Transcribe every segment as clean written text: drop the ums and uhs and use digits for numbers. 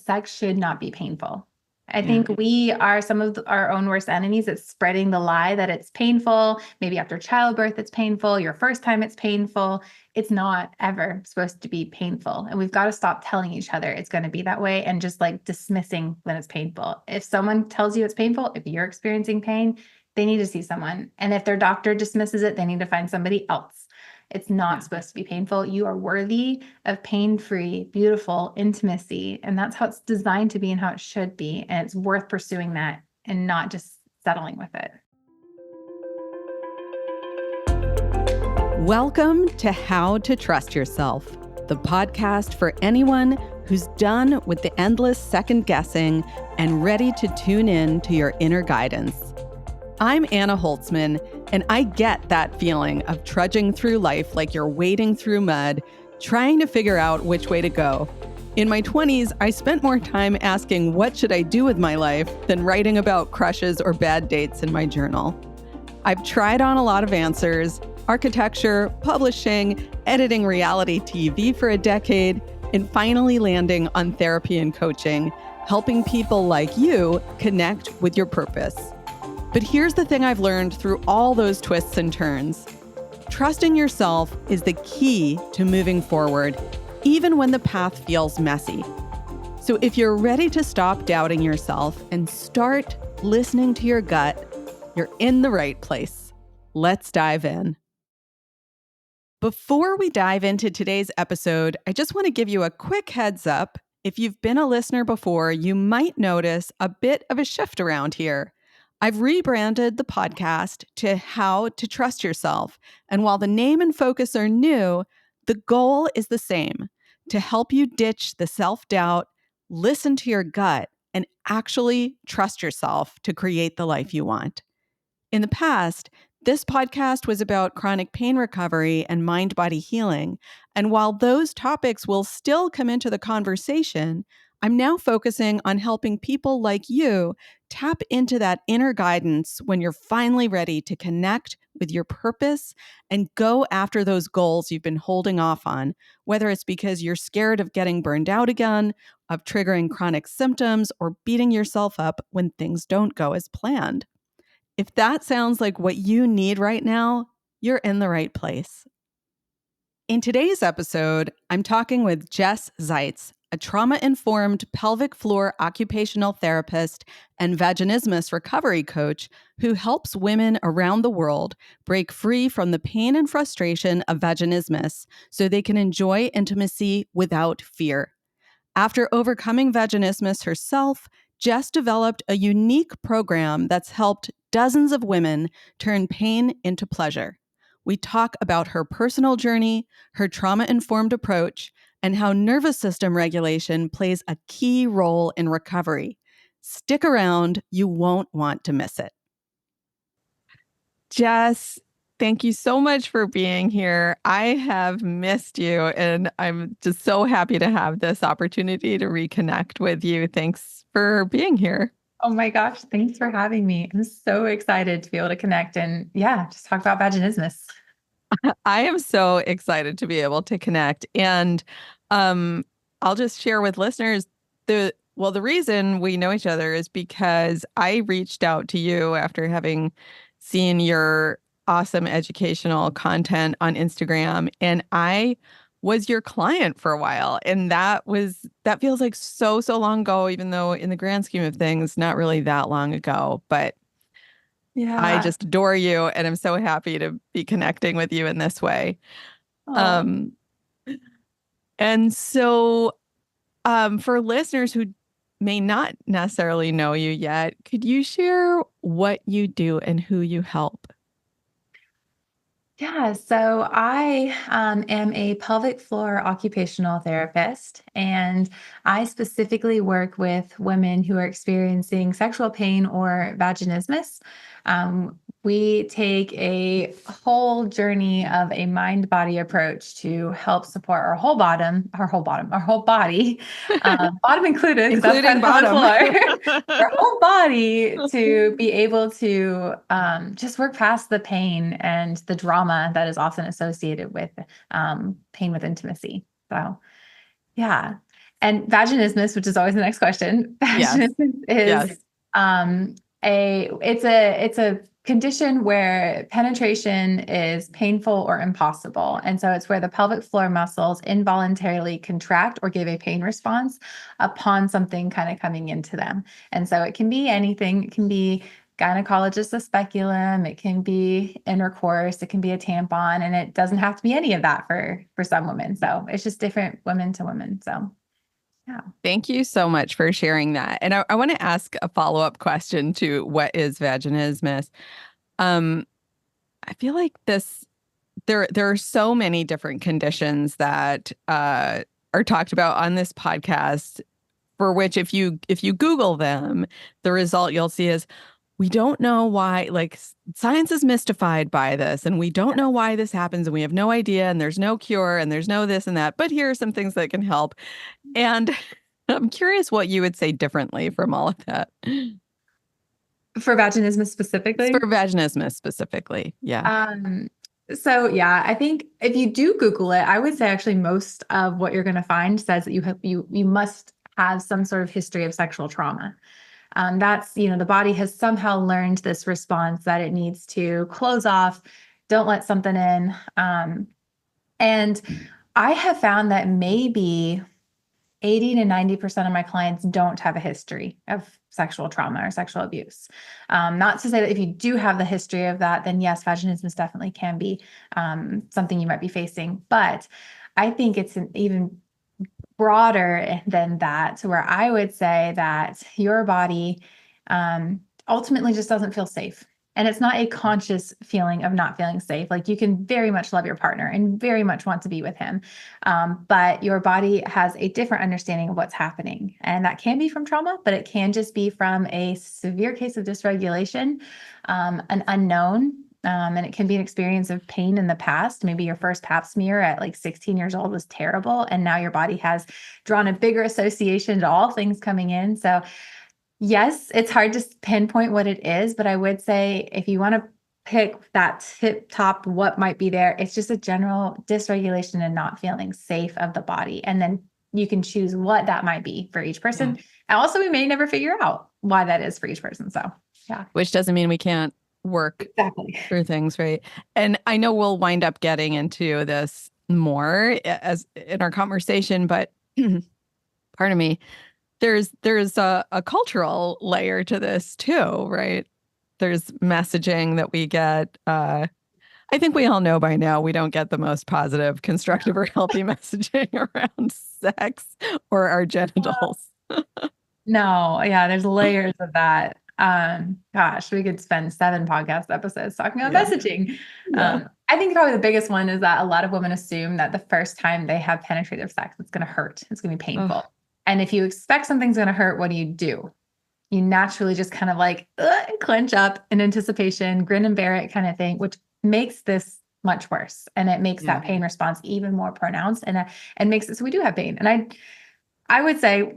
sex should not be painful. I think we are some of our own worst enemies. It's spreading the lie that it's painful. Maybe after childbirth, it's painful. Your first time, it's painful. It's not ever supposed to be painful. And we've got to stop telling each other it's going to be that way and just like dismissing when it's painful. If someone tells you it's painful, if you're experiencing pain, they need to see someone. And if their doctor dismisses it, they need to find somebody else. It's not supposed to be painful. You are worthy of pain-free, beautiful intimacy. And that's how it's designed to be and how it should be. And it's worth pursuing that and not just settling with it. Welcome to How to Trust Yourself, the podcast for anyone who's done with the endless second guessing and ready to tune in to your inner guidance. I'm Anna Holtzman, and I get that feeling of trudging through life like you're wading through mud, trying to figure out which way to go. In my 20s, I spent more time asking what should I do with my life than writing about crushes or bad dates in my journal. I've tried on a lot of answers: architecture, publishing, editing reality TV for a decade, and finally landing on therapy and coaching, helping people like you connect with your purpose. But here's the thing I've learned through all those twists and turns. Trusting yourself is the key to moving forward, even when the path feels messy. So if you're ready to stop doubting yourself and start listening to your gut, you're in the right place. Let's dive in. Before we dive into today's episode, I just want to give you a quick heads up. If you've been a listener before, you might notice a bit of a shift around here. I've rebranded the podcast to How to Trust Yourself. And while the name and focus are new, the goal is the same: to help you ditch the self-doubt, listen to your gut, and actually trust yourself to create the life you want. In the past, this podcast was about chronic pain recovery and mind-body healing. And while those topics will still come into the conversation, I'm now focusing on helping people like you tap into that inner guidance when you're finally ready to connect with your purpose and go after those goals you've been holding off on, whether it's because you're scared of getting burned out again, of triggering chronic symptoms, or beating yourself up when things don't go as planned. If that sounds like what you need right now, you're in the right place. In today's episode, I'm talking with Jess Seitz, a trauma-informed pelvic floor occupational therapist and vaginismus recovery coach who helps women around the world break free from the pain and frustration of vaginismus so they can enjoy intimacy without fear. After overcoming vaginismus herself, Jess developed a unique program that's helped dozens of women turn pain into pleasure. We talk about her personal journey, her trauma-informed approach, and how nervous system regulation plays a key role in recovery. Stick around, you won't want to miss it. Jess, thank you so much for being here. I have missed you, and I'm just so happy to have this opportunity to reconnect with you. Thanks for being here. Oh my gosh, thanks for having me. I'm so excited to be able to connect and just talk about vaginismus. I am so excited to be able to connect. And I'll just share with listeners the reason we know each other is because I reached out to you after having seen your awesome educational content on Instagram, and I was your client for a while. And that feels like so long ago, even though in the grand scheme of things, not really that long ago. But yeah, I just adore you, and I'm so happy to be connecting with you in this way. And so for listeners who may not necessarily know you yet, could you share what you do and who you help? Yeah, so I am a pelvic floor occupational therapist, and I specifically work with women who are experiencing sexual pain or vaginismus. We take a whole journey of a mind-body approach to help support our whole body, bottom included, including bottom, our whole body to be able to just work past the pain and the drama that is often associated with pain with intimacy. So, yeah. And vaginismus, which is always the next question. Yes. Vaginismus is Yes. it's a condition where penetration is painful or impossible. And so it's where the pelvic floor muscles involuntarily contract or give a pain response upon something kind of coming into them. And so it can be anything. It can be gynecologist a speculum, it can be intercourse, it can be a tampon, and it doesn't have to be any of that for some women. So it's just different women to women. So yeah. Thank you so much for sharing that. And I want to ask a follow-up question to what is vaginismus. Um, I feel like there are so many different conditions that are talked about on this podcast, for which if you Google them, the result you'll see is we don't know why, like science is mystified by this, and we don't know why this happens, and we have no idea, and there's no cure, and there's no this and that, but here are some things that can help. And I'm curious what you would say differently from all of that. For vaginismus It's for specifically. vaginismus specifically. Yeah. Um, so yeah, I think if you do Google it, I would say actually most of what you're going to find says that you must have some sort of history of sexual trauma. That's, the body has somehow learned this response that it needs to close off, don't let something in. And I have found that maybe 80 to 90% of my clients don't have a history of sexual trauma or sexual abuse. Not to say that if you do have the history of that, then yes, vaginismus definitely can be something you might be facing. But I think it's an even broader than that, to where I would say that your body ultimately just doesn't feel safe. And it's not a conscious feeling of not feeling safe. Like you can very much love your partner and very much want to be with him. But your body has a different understanding of what's happening. And that can be from trauma, but it can just be from a severe case of dysregulation, an unknown. And it can be an experience of pain in the past. Maybe your first pap smear at like 16 years old was terrible. And now your body has drawn a bigger association to all things coming in. So yes, it's hard to pinpoint what it is, but I would say if you want to pick that tip top, what might be there, it's just a general dysregulation and not feeling safe of the body. And then you can choose what that might be for each person. And also, we may never figure out why that is for each person. So, yeah. Which doesn't mean we can't work Exactly. through things, right? And I know we'll wind up getting into this more as in our conversation, but pardon me, there's a cultural layer to this too, right? There's messaging that we get. I think we all know by now we don't get the most positive, constructive, or healthy messaging around sex or our genitals. No, yeah, there's layers of that. Gosh, we could spend 7 podcast episodes talking about Yeah. messaging. Yeah. I think probably the biggest one is that a lot of women assume that the first time they have penetrative sex, it's going to hurt. It's going to be painful. Ugh. And if you expect something's going to hurt, what do? You naturally just kind of like clench up in anticipation, grin and bear it kind of thing, which makes this much worse. And it makes that pain response even more pronounced and makes it so we do have pain. And I would say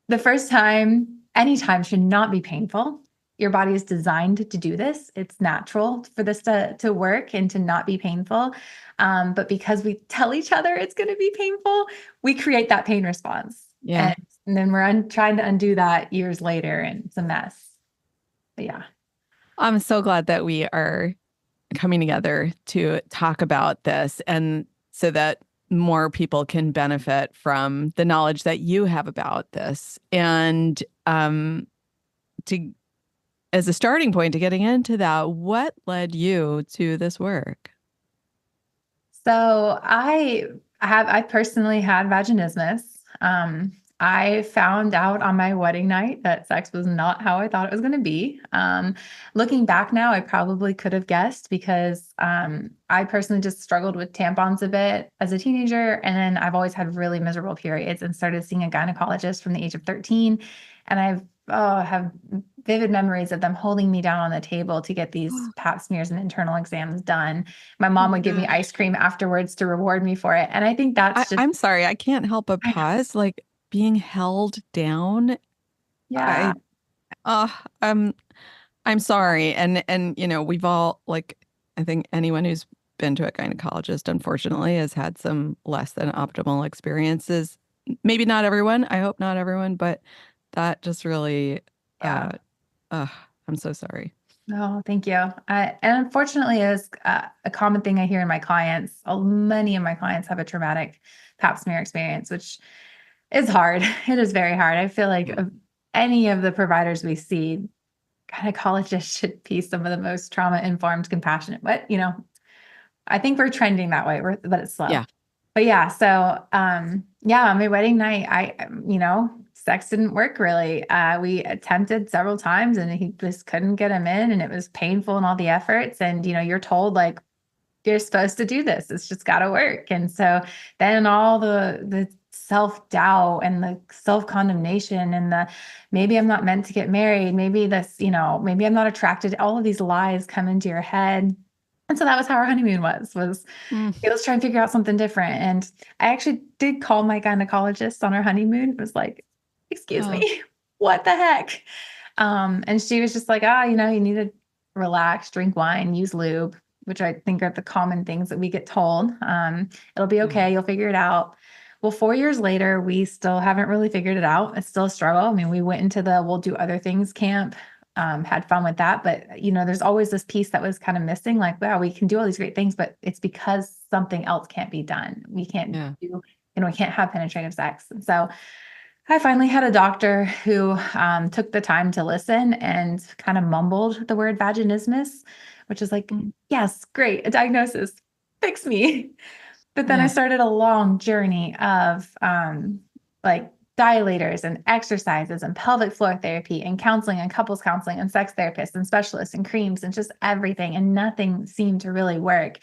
the first time, anytime should not be painful. Your body is designed to do this. It's natural for this to work and to not be painful. But because we tell each other it's going to be painful, we create that pain response. Yeah. And then we're trying to undo that years later, and it's a mess. But yeah. I'm so glad that we are coming together to talk about this, and so that more people can benefit from the knowledge that you have about this. And to as a starting point to getting into that, what led you to this work? So I personally had vaginismus. I found out on my wedding night that sex was not how I thought it was going to be. Looking back now, I probably could have guessed because I personally just struggled with tampons a bit as a teenager. And then I've always had really miserable periods and started seeing a gynecologist from the age of 13. And have vivid memories of them holding me down on the table to get these pap smears and internal exams done. My mom would give me ice cream afterwards to reward me for it. And I think that's I'm sorry, I can't help but pause. Like being held down. Yeah. I'm sorry. And we've all, like, I think anyone who's been to a gynecologist, unfortunately, has had some less than optimal experiences. maybe not everyone. I hope not everyone, but that just really, Yeah. uh, uh, I'm so sorry. Oh, thank you. And unfortunately, is a common thing I hear in my clients. Many of my clients have a traumatic pap smear experience, which is hard. It is very hard. I feel like of any of the providers we see, gynecologists should be some of the most trauma-informed, compassionate. But I think we're trending that way, but it's slow. Yeah. But yeah, so yeah, on my wedding night, sex didn't work really. We attempted several times and he just couldn't get him in, and it was painful and all the efforts. And you're told like you're supposed to do this. It's just got to work. And so then all the self-doubt and the self-condemnation and the maybe I'm not meant to get married, maybe this, maybe I'm not attracted, all of these lies come into your head. And so that was how our honeymoon was Mm. let's try and figure out something different. And I actually did call my gynecologist on our honeymoon. It was like, excuse Oh, me, what the heck? And she was just like, you need to relax, drink wine, use lube, which I think are the common things that we get told. It'll be yeah. okay. You'll figure it out. Well, 4 years later, we still haven't really figured it out. It's still a struggle. I mean, we went into the we'll do other things camp, had fun with that. But, there's always this piece that was kind of missing. Like, wow, we can do all these great things, but it's because something else can't be done. We can't Yeah. we can't have penetrative sex. And so I finally had a doctor who took the time to listen and kind of mumbled the word vaginismus, which is like, Mm. yes, great, a diagnosis, fix me. But then I Yeah. started a long journey of like dilators and exercises and pelvic floor therapy and counseling and couples counseling and sex therapists and specialists and creams and just everything. And nothing seemed to really work.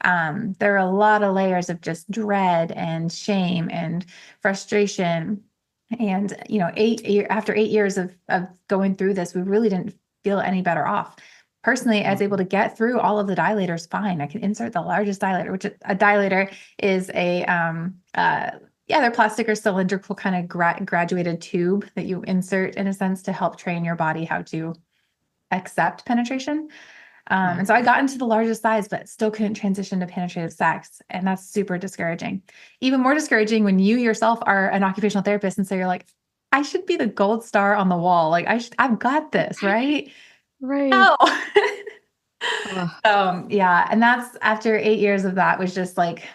There are a lot of layers of just dread and shame and frustration. And, after 8 years of going through this, we really didn't feel any better off. Personally, I was able to get through all of the dilators fine. I can insert the largest dilator, which a dilator is they're plastic or cylindrical kind of graduated tube that you insert in a sense to help train your body how to accept penetration. Wow. And so I got into the largest size, but still couldn't transition to penetrative sex. And that's super discouraging. Even more discouraging when you yourself are an occupational therapist. And so you're like, I should be the gold star on the wall. Like I've got this, right? Right. No. Ugh. Yeah. And that's after 8 years of that was just like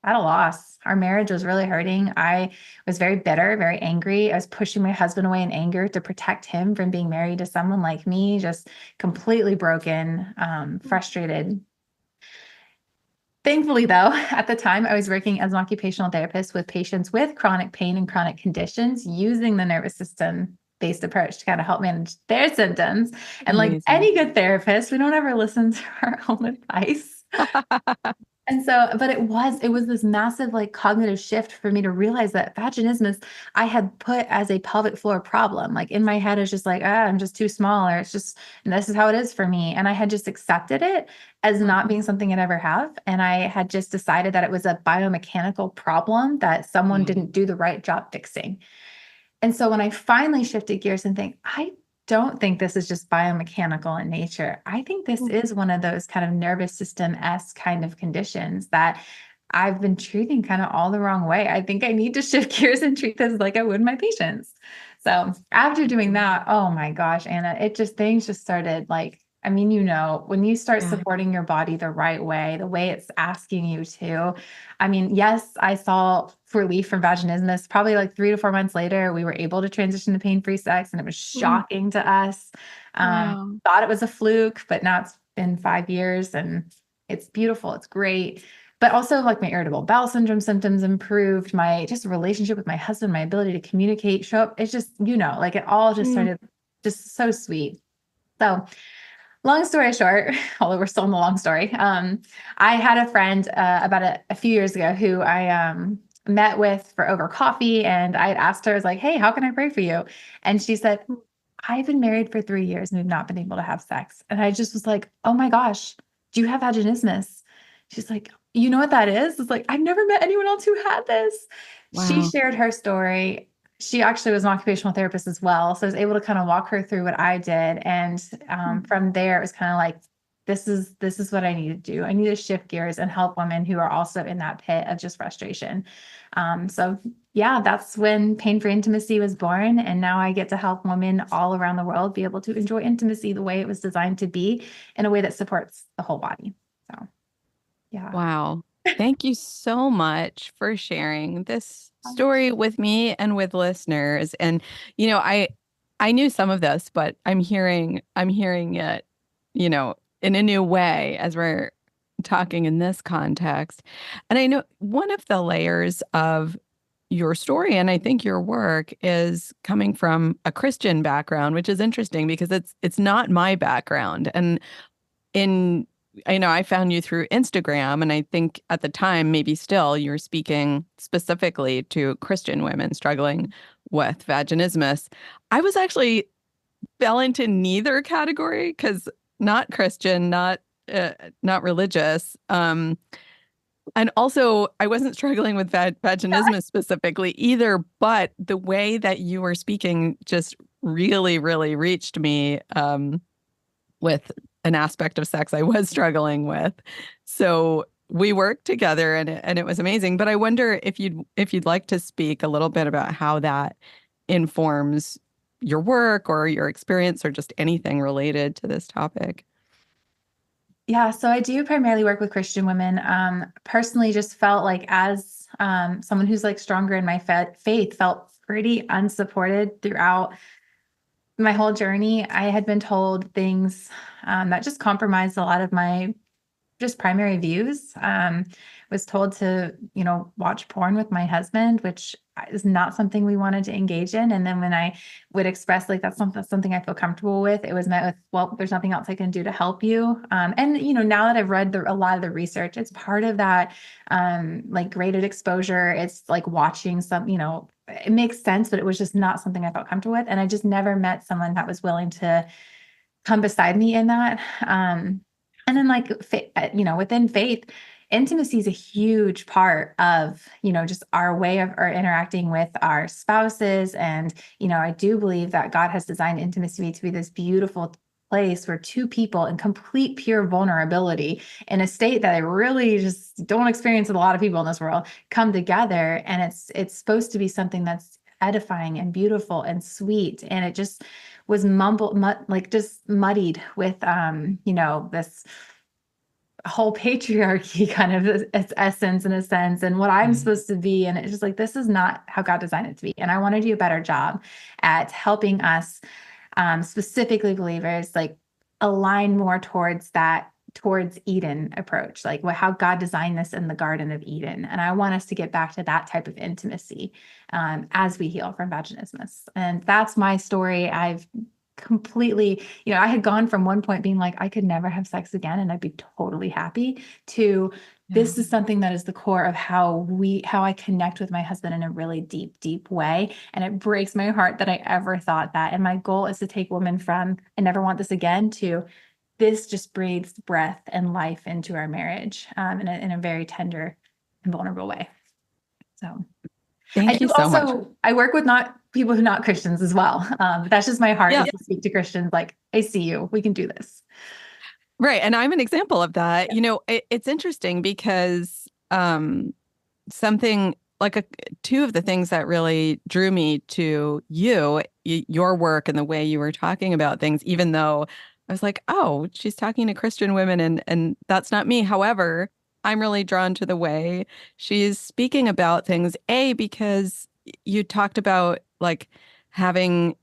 at a loss. Our marriage was really hurting. I was very bitter, very angry. I was pushing my husband away in anger to protect him from being married to someone like me, just completely broken, frustrated. Thankfully, though, at the time, I was working as an occupational therapist with patients with chronic pain and chronic conditions using the nervous system based approach to kind of help manage their symptoms. And like Amazing. any good therapist, we don't ever listen to our own advice. And so, but it was this massive like cognitive shift for me to realize that vaginismus I had put as a pelvic floor problem. Like in my head, it's just like, I'm just too small, or it's just, and this is how it is for me. And I had just accepted it as not being something I'd ever have. And I had just decided that it was a biomechanical problem that someone Yeah. didn't do the right job fixing. And so when I finally shifted gears and think, I don't think this is just biomechanical in nature. I think this Mm. is one of those kind of nervous system-esque kind of conditions that I've been treating kind of all the wrong way. I think I need to shift gears and treat this like I would my patients. So after doing that, oh my gosh, Anna, things just started like, I mean, when you start Yeah. supporting your body the right way, the way it's asking you to, I mean, yes, I saw relief from vaginismus. Probably like 3 to 4 months later, we were able to transition to pain-free sex, and it was Mm. shocking to us. Wow. Thought it was a fluke, but now it's been 5 years and it's beautiful. It's great. But also like my irritable bowel syndrome symptoms improved, my just relationship with my husband, my ability to communicate, show up. It's just, like it all just Mm. started just so sweet. So long story short, although we're still in the long story, I had a friend about a few years ago who I met with for over coffee, and I had asked her, I was like, "Hey, how can I pray for you?" And she said, "I've been married for 3 years and we've not been able to have sex." And I just was like, "Oh my gosh, do you have vaginismus?" She's like, "You know what that is?" It's like, "I've never met anyone else who had this." She Wow. shared her story. She actually was an occupational therapist as well. So I was able to kind of walk her through what I did. And from there, it was kind of like, this is what I need to do. I need to shift gears and help women who are also in that pit of just frustration. So yeah, that's when Pain for Intimacy was born. And now I get to help women all around the world be able to enjoy intimacy the way it was designed to be, in a way that supports the whole body. So, yeah. Wow. Thank you so much for sharing this story with me and with listeners. And I knew some of this, but I'm hearing it, in a new way as we're talking in this context. And I know one of the layers of your story and I think your work is coming from a Christian background, which is interesting because it's not my background. And in I found you through Instagram, and I think at the time, maybe still, you were speaking specifically to Christian women struggling with vaginismus. I was actually fell into neither category because not Christian, not religious. And also, I wasn't struggling with vaginismus specifically either, but the way that you were speaking just really, really reached me. With an aspect of sex I was struggling with. So we worked together and it was amazing. But I wonder if you'd like to speak a little bit about how that informs your work or your experience or just anything related to this topic. Yeah, so I do primarily work with Christian women. Personally, just felt like as someone who's like stronger in my faith, felt pretty unsupported throughout my whole journey. I had been told things that just compromised a lot of my just primary views. Was told to, watch porn with my husband, which is not something we wanted to engage in. And then when I would express like that's something I feel comfortable with, it was met with, well, there's nothing else I can do to help you. And now that I've read a lot of the research, it's part of that like graded exposure. It's like watching some, it makes sense, but it was just not something I felt comfortable with. And I just never met someone that was willing to come beside me in that. And then like, within faith, intimacy is a huge part of, just our way of our interacting with our spouses. And, I do believe that God has designed intimacy to be this beautiful place where two people in complete pure vulnerability in a state that I really just don't experience with a lot of people in this world come together. And it's supposed to be something that's edifying and beautiful and sweet. And it just was like just muddied with, this whole patriarchy kind of its essence in a sense and what I'm supposed to be. And it's just like, this is not how God designed it to be. And I want to do a better job at helping us, specifically believers, like align more towards Eden approach, like how God designed this in the Garden of Eden. And I want us to get back to that type of intimacy as we heal from vaginismus. And that's my story. I've completely, I had gone from one point being like, I could never have sex again and I'd be totally happy to this is something that is the core of how I connect with my husband in a really deep, deep way. And it breaks my heart that I ever thought that. And my goal is to take women from, I never want this again, to this just breathes breath and life into our marriage in a very tender and vulnerable way. So Thank you so much. I work with people who are not Christians as well. But that's just my heart is to speak to Christians. Like, I see you, we can do this. Right. And I'm an example of that. It's interesting because something like two of the things that really drew me to your work and the way you were talking about things, even though I was like, oh, she's talking to Christian women and that's not me. However, I'm really drawn to the way she's speaking about things, because you talked about like having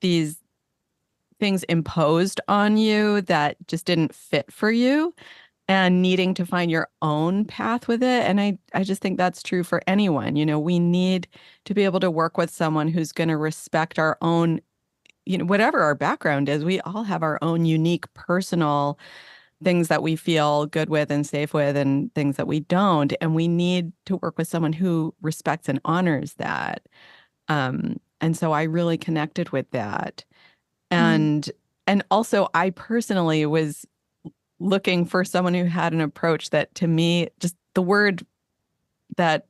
these things imposed on you that just didn't fit for you and needing to find your own path with it. And I just think that's true for anyone. We need to be able to work with someone who's going to respect our own, whatever our background is. We all have our own unique personal things that we feel good with and safe with and things that we don't. And we need to work with someone who respects and honors that. And so I really connected with that. And also I personally was looking for someone who had an approach that, to me, just the word that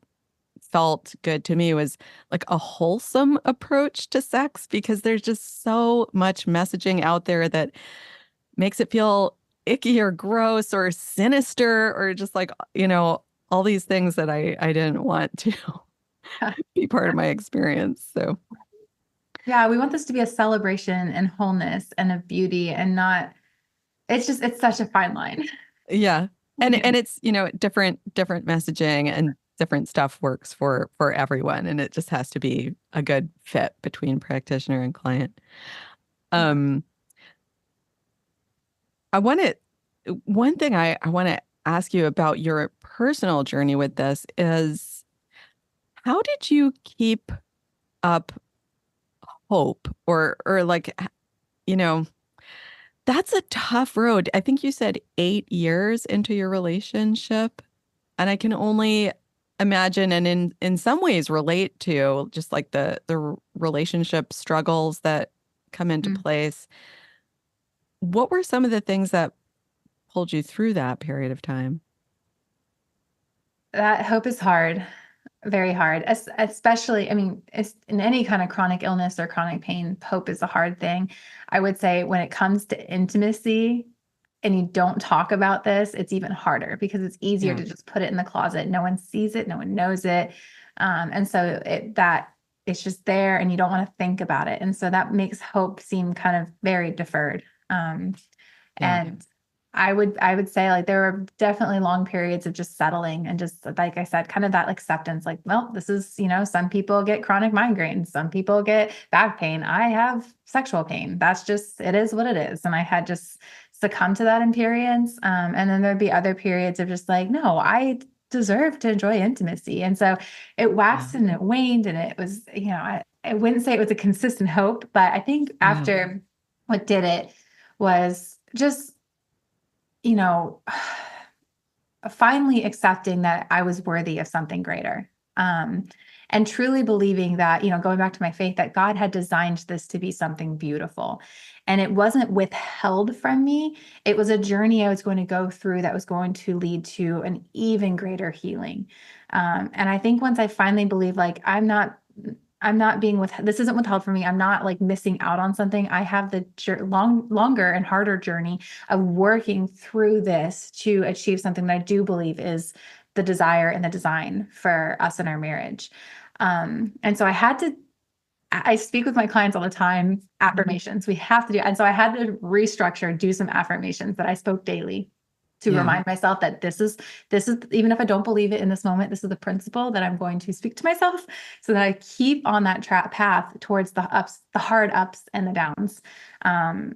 felt good to me was like a wholesome approach to sex, because there's just so much messaging out there that makes it feel icky or gross or sinister or just like, all these things that I didn't want to. be part of my experience. So Yeah, we want this to be a celebration and wholeness and of beauty and not, it's such a fine line. yeah. Yeah. And it's, different messaging and different stuff works for everyone. And it just has to be a good fit between practitioner and client. Yeah. Um, I want to, one thing I want to ask you about your personal journey with this is how did you keep up hope or like, you know, that's a tough road. I think you said 8 years into your relationship. And I can only imagine and in some ways relate to just like the relationship struggles that come into Mm. place. What were some of the things that pulled you through that period of time? That hope is hard, very hard, especially, I mean, it's in any kind of chronic illness or chronic pain, hope is a hard thing. I would say when it comes to intimacy and you don't talk about this, it's even harder because it's easier Yeah. to just put it in the closet. No one sees it, no one knows it. And so that it's just there and you don't want to think about it. And so that makes hope seem kind of very deferred. Yeah. And I would say like there were definitely long periods of just settling and just like I said, kind of that acceptance, like, well, this is, some people get chronic migraines, some people get back pain. I have sexual pain. That's just, it is what it is. And I had just succumbed to that in periods. And then there'd be other periods of just like, no, I deserve to enjoy intimacy. And so it Yeah. waxed and it waned and it was, I wouldn't say it was a consistent hope, but I think Yeah. after what did it was just, you know, finally accepting that I was worthy of something greater. And truly believing that, going back to my faith, that God had designed this to be something beautiful. And it wasn't withheld from me. It was a journey I was going to go through that was going to lead to an even greater healing. And I think once I finally believed, like, I'm not being this isn't withheld from me. I'm not like missing out on something. I have the longer and harder journey of working through this to achieve something that I do believe is the desire and the design for us in our marriage. And so I speak with my clients all the time, affirmations. We have to do. And so I had to restructure, do some affirmations that I spoke daily to Yeah. remind myself that this is, even if I don't believe it in this moment, this is the principle that I'm going to speak to myself so that I keep on that path towards the ups, the hard ups and the downs,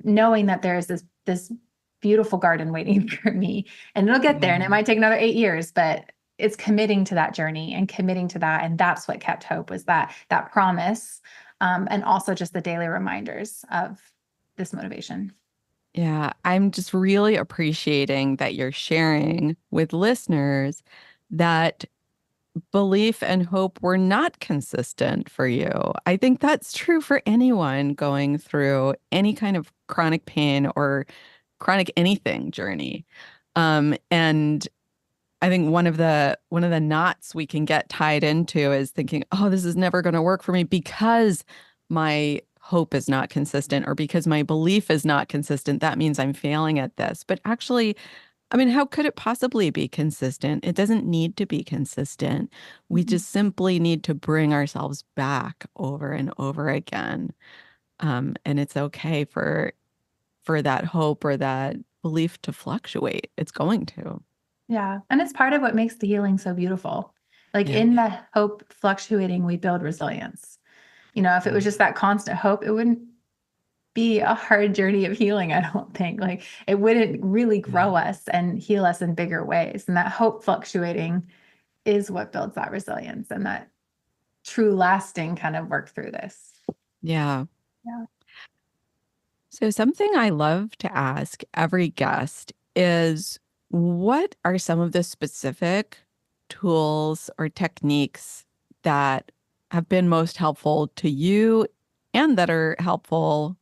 knowing that there's this beautiful garden waiting for me and it'll get there and it Yeah. might take another 8 years, but it's committing to that journey and committing to that. And that's what kept hope, was that promise. And also just the daily reminders of this motivation. Yeah, I'm just really appreciating that you're sharing with listeners that belief and hope were not consistent for you. I think that's true for anyone going through any kind of chronic pain or chronic anything journey. And I think one of the knots we can get tied into is thinking, oh, this is never going to work for me because my hope is not consistent or because my belief is not consistent. That means I'm failing at this. But actually, I mean, how could it possibly be consistent? It doesn't need to be consistent. We Mhm. just simply need to bring ourselves back over and over again. And it's okay for that hope or that belief to fluctuate. It's going to. Yeah. And it's part of what makes the healing so beautiful. Like Yeah. in the hope fluctuating, we build resilience. If it Yeah. was just that constant hope, it wouldn't be a hard journey of healing, I don't think. Like it wouldn't really Yeah. grow us and heal us in bigger ways. And that hope fluctuating is what builds that resilience and that true lasting kind of work through this. Yeah. Yeah. So, something I love to ask every guest is what are some of the specific tools or techniques that have been most helpful to you and that are helpful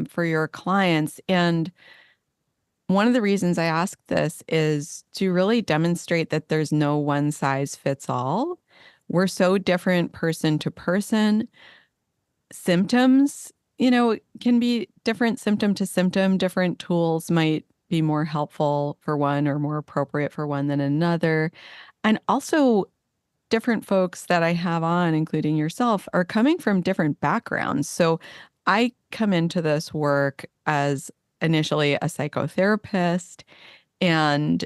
for your clients? And one of the reasons I ask this is to really demonstrate that there's no one size fits all. We're so different person to person. Symptoms, can be different symptom to symptom. Different tools might be more helpful for one or more appropriate for one than another. And also different folks that I have on, including yourself, are coming from different backgrounds. So I come into this work as initially a psychotherapist, and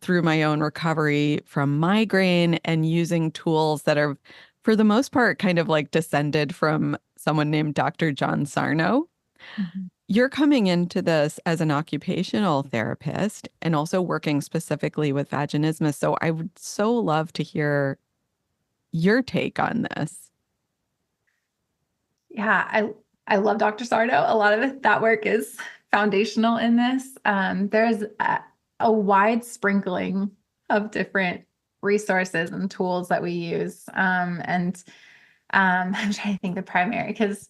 through my own recovery from migraine and using tools that are, for the most part, kind of like descended from someone named Dr. John Sarno. Mhm. You're coming into this as an occupational therapist and also working specifically with vaginismus. So I would so love to hear your take on this. Yeah, I love Dr. Sardo. A lot of that work is foundational in this. There's a wide sprinkling of different resources and tools that we use. I'm trying to think the primary because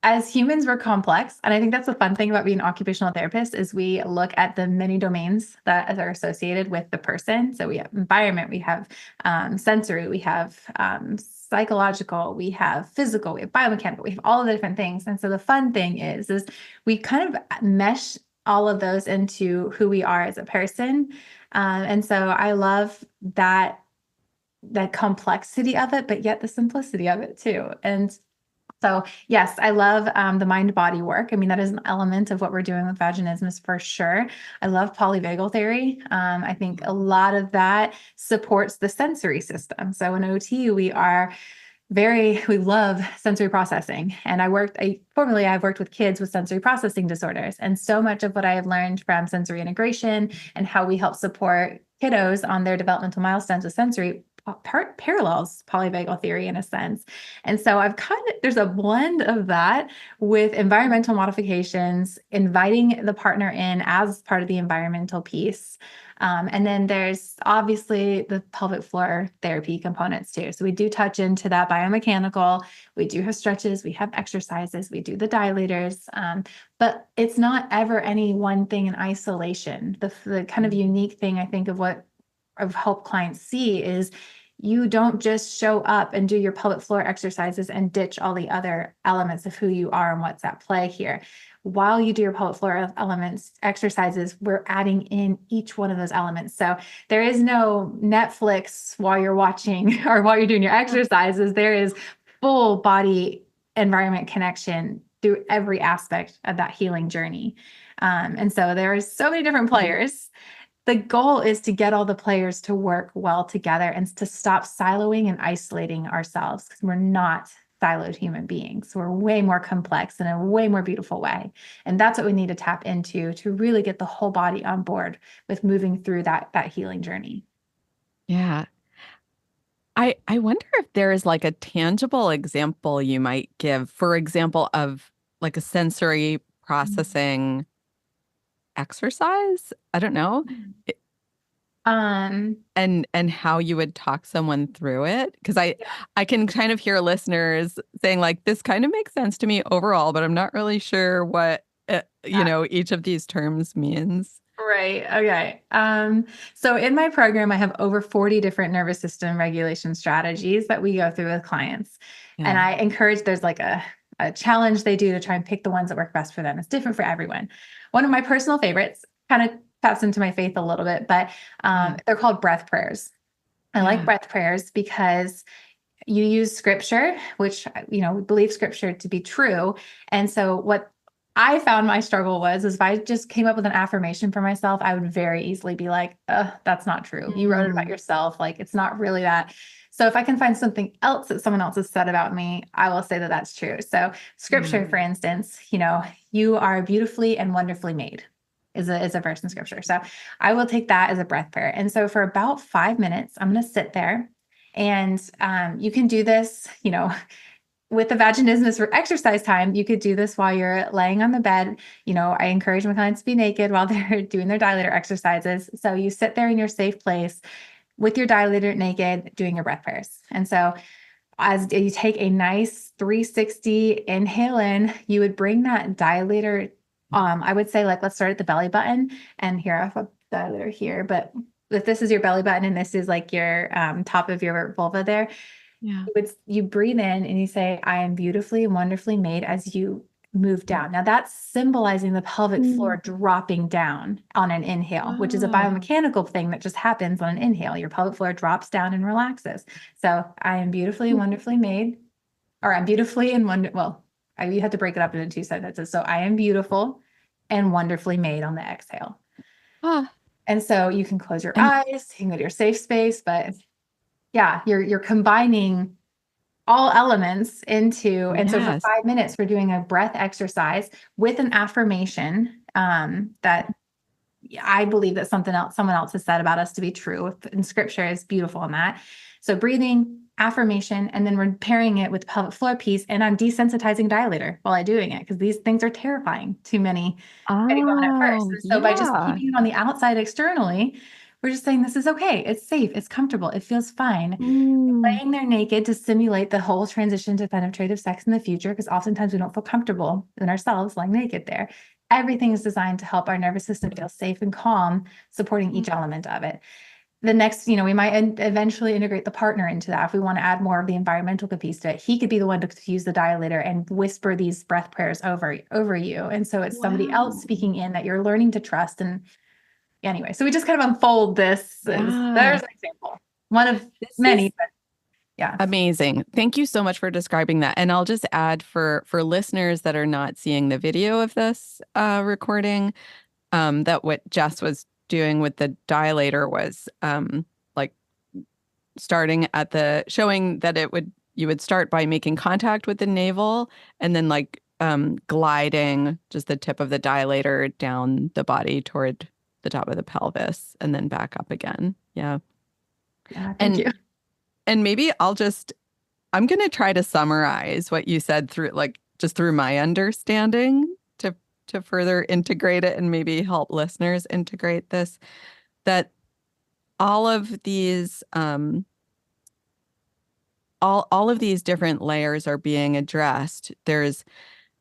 as humans, we're complex. And I think that's the fun thing about being an occupational therapist is we look at the many domains that are associated with the person. So we have environment, we have sensory, we have psychological, we have physical, we have biomechanical, we have all of the different things. And so the fun thing is we kind of mesh all of those into who we are as a person. And so I love that complexity of it, but yet the simplicity of it too. And so yes, I love the mind body work. I mean, that is an element of what we're doing with vaginismus for sure. I love polyvagal theory. I think a lot of that supports the sensory system. So in OT, we love sensory processing. And formerly I've worked with kids with sensory processing disorders. And so much of what I have learned from sensory integration and how we help support kiddos on their developmental milestones with sensory parallels polyvagal theory in a sense. And so there's a blend of that with environmental modifications, inviting the partner in as part of the environmental piece. And then there's obviously the pelvic floor therapy components too. So we do touch into that biomechanical. We do have stretches, we have exercises, we do the dilators, but it's not ever any one thing in isolation. The kind of unique thing I think of what I've helped clients see is you don't just show up and do your pelvic floor exercises and ditch all the other elements of who you are and what's at play here. While you do your pelvic floor exercises, we're adding in each one of those elements. So there is no Netflix while you're watching or while you're doing your exercises. There is full body environment connection through every aspect of that healing journey. And so there are so many different players. The goal is to get all the players to work well together and to stop siloing and isolating ourselves because we're not siloed human beings. We're way more complex in a way more beautiful way. And that's what we need to tap into to really get the whole body on board with moving through that healing journey. Yeah. I wonder if there is like a tangible example you might give, for example, of like a sensory processing exercise. I don't know. Um, And how you would talk someone through it. Because I can kind of hear listeners saying like, this kind of makes sense to me overall, but I'm not really sure what, each of these terms means. Right. Okay. So in my program, I have over 40 different nervous system regulation strategies that we go through with clients. And Yeah. I encourage there's like a challenge they do to try and pick the ones that work best for them. It's different for everyone. One of my personal favorites kind of taps into my faith a little bit, but they're called breath prayers. I like breath prayers because you use scripture, which, we believe scripture to be true. And so what I found my struggle was if I just came up with an affirmation for myself, I would very easily be like, that's not true. You wrote it about yourself. Like, it's not really that. So if I can find something else that someone else has said about me, I will say that that's true. So scripture, for instance, you are beautifully and wonderfully made is a verse in scripture. So I will take that as a breath prayer. And so for about 5 minutes, I'm going to sit there and you can do this, with the vaginismus for exercise time. You could do this while you're laying on the bed. I encourage my clients to be naked while they're doing their dilator exercises. So you sit there in your safe place with your dilator naked, doing your breath prayers. And so as you take a nice 360 inhale in, you would bring that dilator. I would say, like, let's start at the belly button, and here I have a dilator here, but if this is your belly button and this is like your top of your vulva there, Yeah. you breathe in and you say, I am beautifully and wonderfully made, as you move down. Now that's symbolizing the pelvic floor dropping down on an inhale, which is a biomechanical thing that just happens on an inhale. Your pelvic floor drops down and relaxes. So I am beautifully and wonderfully made, or I'm beautifully and you have to break it up into two sentences. So I am beautiful and wonderfully made on the exhale. And so you can close your eyes, you can go to your safe space, but yeah, you're combining all elements into, and so for 5 minutes, we're doing a breath exercise with an affirmation that I believe that someone else has said about us to be true, and scripture is beautiful on that. So breathing, affirmation, and then we're pairing it with the pelvic floor piece, and I'm desensitizing dilator while I'm doing it because these things are terrifying to many women at first. And so by just keeping it on the outside externally, we're just saying this is okay, it's safe, it's comfortable, it feels fine. Laying there naked to simulate the whole transition to penetrative sex in the future, because oftentimes we don't feel comfortable in ourselves lying naked there. Everything is designed to help our nervous system feel safe and calm, supporting each element of it. The next, we might eventually integrate the partner into that. If we want to add more of the environmental piece to it, he could be the one to use the dilator and whisper these breath prayers over you. And so it's somebody else speaking in that you're learning to trust. And anyway, so we just kind of unfold this. There's an example, one of many. But yeah. Amazing. Thank you so much for describing that. And I'll just add for listeners that are not seeing the video of this recording, that what Jess was doing with the dilator was like starting at showing that you would start by making contact with the navel and then like gliding just the tip of the dilator down the body toward the top of the pelvis and then back up again. Yeah. Thank you. And maybe I'm going to try to summarize what you said through my understanding to further integrate it and maybe help listeners integrate this, that all of these all of these different layers are being addressed. There's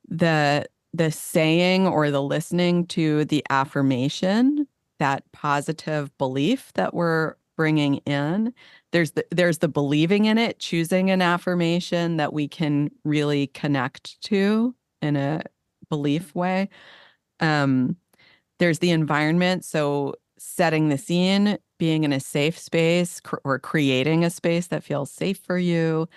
the saying or the listening to the affirmation, that positive belief that we're bringing in. There's the believing in it, choosing an affirmation that we can really connect to in a belief way. There's the environment, so setting the scene, being in a safe space or creating a space that feels safe for you,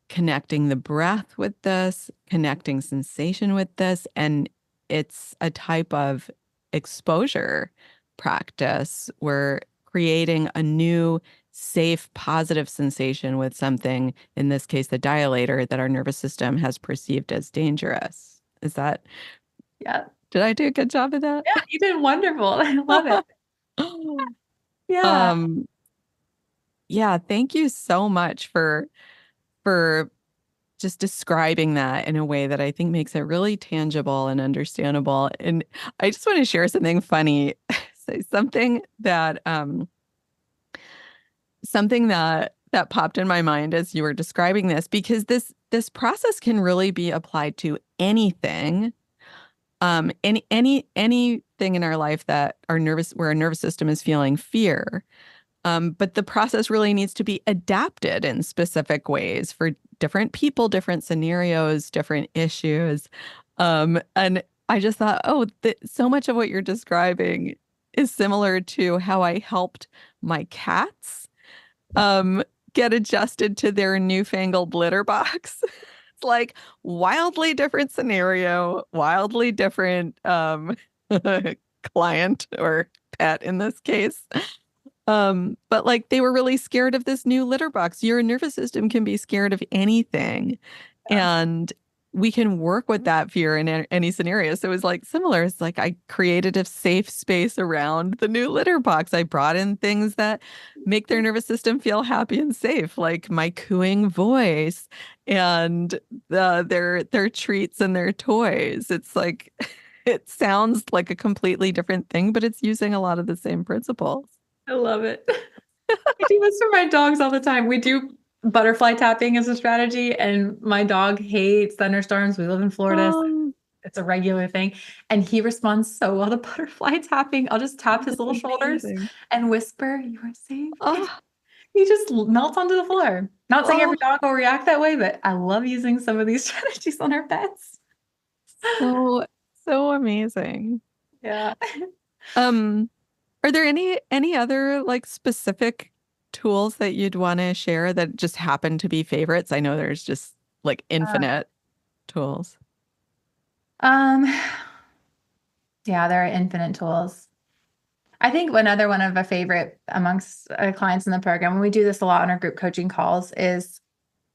connecting the breath with this, connecting sensation with this, and it's a type of exposure practice. We're creating a new, safe, positive sensation with something, in this case, the dilator, that our nervous system has perceived as dangerous. Is that? Yeah. Did I do a good job of that? Yeah, you did wonderful. I love it. Yeah. Yeah, thank you so much for just describing that in a way that I think makes it really tangible and understandable. And I just want to share something funny, say something that popped in my mind as you were describing this, because this process can really be applied to anything. Anything in our life that where our nervous system is feeling fear. But the process really needs to be adapted in specific ways for different people, different scenarios, different issues. And I just thought, so much of what you're describing is similar to how I helped my cats get adjusted to their newfangled litter box. It's like wildly different scenario, wildly different client or pet in this case. But like they were really scared of this new litter box. Your nervous system can be scared of anything. And we can work with that fear in any scenario. So it was like similar. It's like I created a safe space around the new litter box. I brought in things that make their nervous system feel happy and safe, like my cooing voice and their treats and their toys. It's like it sounds like a completely different thing, but it's using a lot of the same principles. I love it. I do this for my dogs all the time. We do butterfly tapping as a strategy, and my dog hates thunderstorms. We live in Florida. So it's a regular thing. And he responds so well to butterfly tapping. I'll just tap his little shoulders and whisper, "You are safe." He just melts onto the floor. Not saying every dog will react that way, but I love using some of these strategies on our pets. So, so amazing. Yeah. Um, are there any other like specific tools that you'd want to share that just happen to be favorites? I know there's just like Uh, infinite tools. um, yeah, there are infinite tools. I think another one of a favorite amongst clients in the program, and we do this a lot on our group coaching calls, is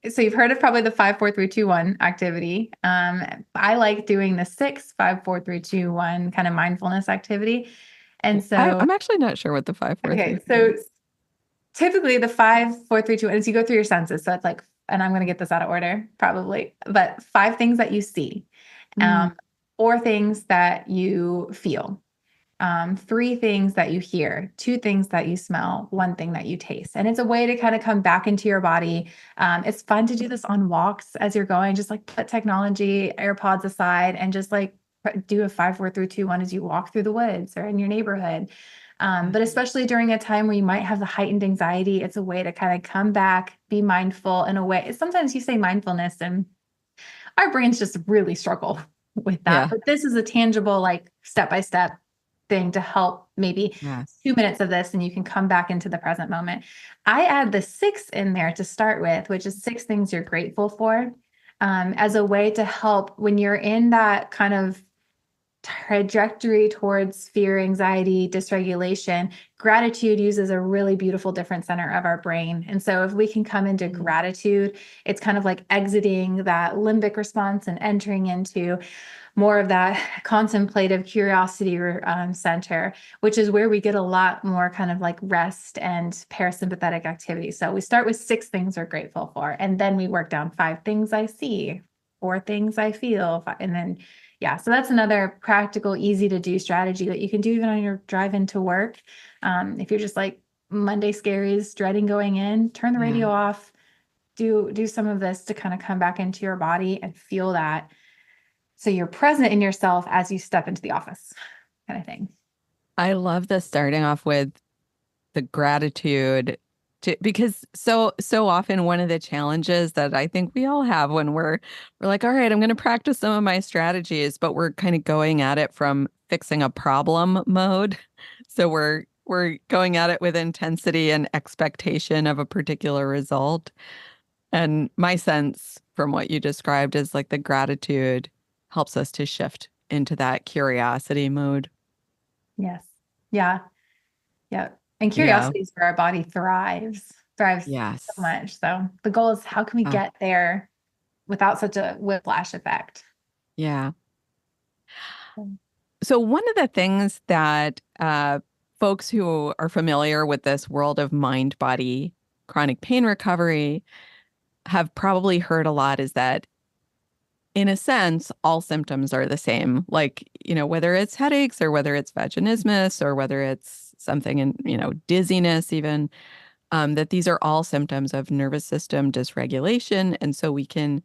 so you've heard of probably the 5, 4, 3, 2, 1 activity. I like doing the 6, 5, 4, 3, 2, 1 kind of mindfulness activity. And so, I'm actually not sure what the five, four, three, okay, two, so one. typically the 5, 4, 3, 2, 1 is you go through your senses. So it's like, and I'm going to get this out of order probably, but 5 things that you see, Mm, um, 4 things that you feel, 3 things that you hear, 2 things that you smell, 1 thing that you taste. And it's a way to kind of come back into your body. It's fun to do this on walks as you're going, just like put technology, AirPods aside, and just like do a 5, 4, 3, 2, 1 as you walk through the woods or in your neighborhood. But especially during a time where you might have the heightened anxiety, it's a way to kind of come back, be mindful in a way. Sometimes you say mindfulness and our brains just really struggle with that. yeah. But this is a tangible, like step by step thing to help maybe Yes. 2 minutes of this and you can come back into the present moment. I add the 6 in there to start with, which is 6 things you're grateful for, as a way to help when you're in that kind of trajectory towards fear, anxiety, dysregulation. Gratitude uses a really beautiful different center of our brain. And so if we can come into gratitude, it's kind of like exiting that limbic response and entering into more of that contemplative curiosity center, which is where we get a lot more kind of like rest and parasympathetic activity. So we start with 6 things we're grateful for, and then we work down 5 things I see, 4 things I feel, and then yeah. So that's another practical, easy to do strategy that you can do even on your drive into work. If you're just like Monday scaries, dreading going in, turn the Yeah. radio off, do some of this to kind of come back into your body and feel that so you're present in yourself as you step into the office, kind of thing. I love this starting off with the gratitude because so often one of the challenges that I think we all have when we're like, all right, I'm going to practice some of my strategies, but we're kind of going at it from fixing a problem mode. So we're going at it with intensity and expectation of a particular result. And my sense from what you described is like the gratitude helps us to shift into that curiosity mode. Yes. Yeah. Yeah. And Yeah. curiosity is where our body thrives so Yes. much. So the goal is how can we Uh, get there without such a whiplash effect? yeah. Mm. So, one of the things that folks who are familiar with this world of mind body chronic pain recovery have probably heard a lot is that, in a sense, all symptoms are the same. Like, whether it's headaches or whether it's vaginismus or whether it's something in, dizziness, even, that these are all symptoms of nervous system dysregulation. And so we can